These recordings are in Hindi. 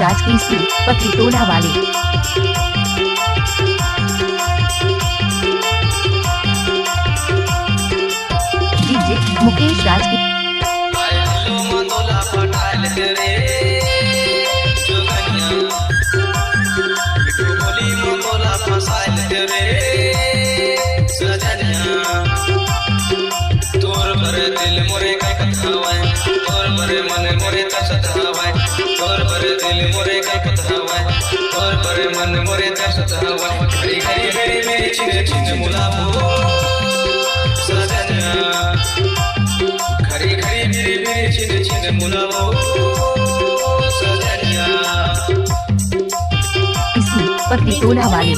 राज की सी पति टोला वाले। डीजे मुकेश राज की तोर भरे दिल मोरे का कथावाय, तोर भरे मन मोरे तरसत हवाय, तोर भरे दिल मोरे का कथावाय, तोर भरे मन मोरे तरसत हवाय। हरी हरी हरी मेरी छिन छिन मुलाबो सजनिया, हरी हरी मेरी मेरी छिन छिन मुलाबो सजनिया। इसी पति टोला वाले।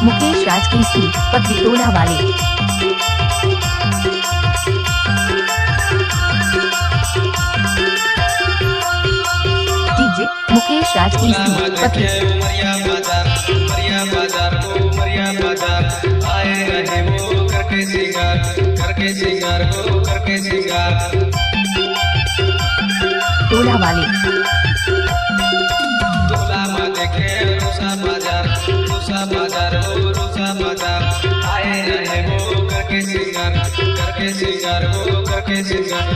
मुकेश राज की सी पति टोला वाले। डीजे मुकेश राज की सी पति उमरिया बाजार को उमरिया बाजार आए रहे वो करके सिंगार को करके सिंगार टोला वाले। टोला में देखे रूसा बाजार वो रूसा बाजार आए रहे वो करके सिंगार वो करके सिंगार।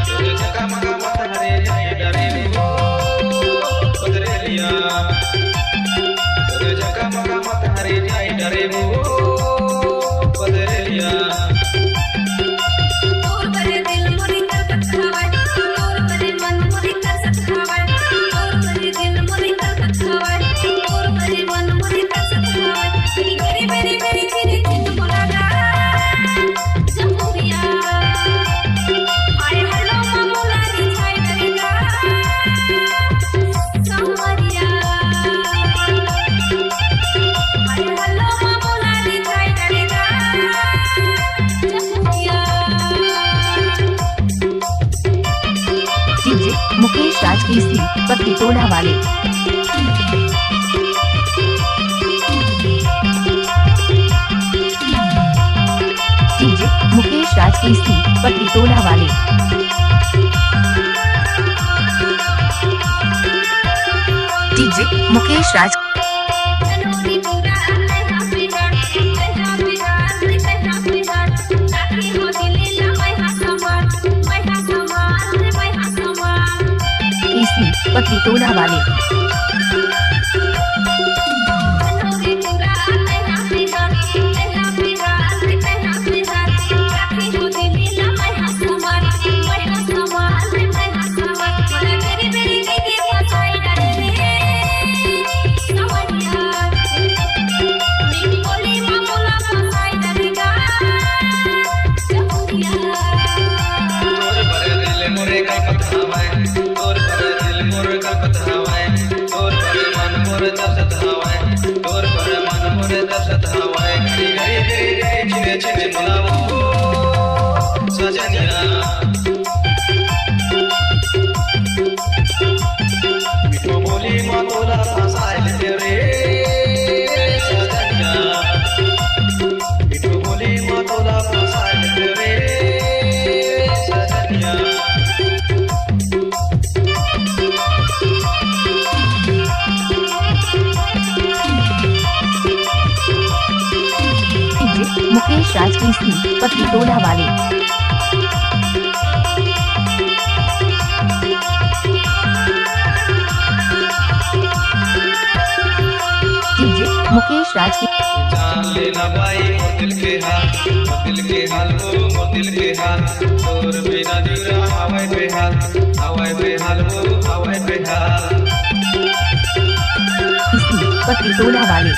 जगह मगा मत हरे जाए डरे वो बदले लिया, जगह मगा मत हरे जाए डरे वो बदले लिया। मुकेश राज की सी पति टोला वाले। डीजे मुकेश राज की सी पति टोला वाले। डीजे मुकेश राज पति टोला वाले। मिठो बोली माँ तोला फसाइल रे सजनिया, मिठो बोली माँ तोला फसाइल रे सजनिया। मुकेश राज की सी पति टोला वाले। डीजे मुकेश राज की जान लेना भाई दिल के हाल वो दिल के हाल, तोर बिना जुरा हवाई पे हाल वो हवाई पे हाल। पति टोला वाले।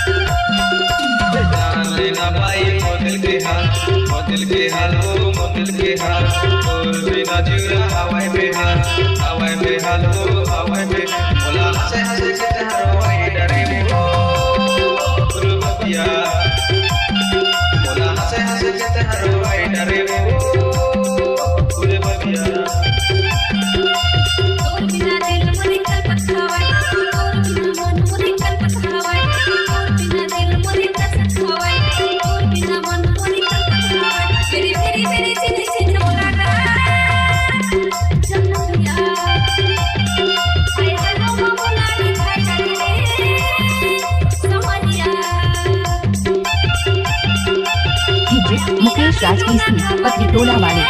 जान लेना भाई दिल के हाल वो दिल बेहाल तोर बिना जीरा हवाई बेहाल हो हवाई बेहाल बोला हंसे हंसे के हरवाई डरे वो गुरुबतिया बोला हंसे हंसे के हरवाई डरे वो गुरुबतिया तोर बिना दिल मोरे कल्पत हवाई तोर बिना मन मोरे कल्पत हवाई तोर बिना दिल मोरे कल्पत हवाई तोर बिना मन मोरे कल्पत हवाई तेरी तेरी तेरी चिन चिन बोला जन्नतिया आए हलो बोला नी खाई रे समझिया डीजे मुकेश राज की पत्नी टोला वाले।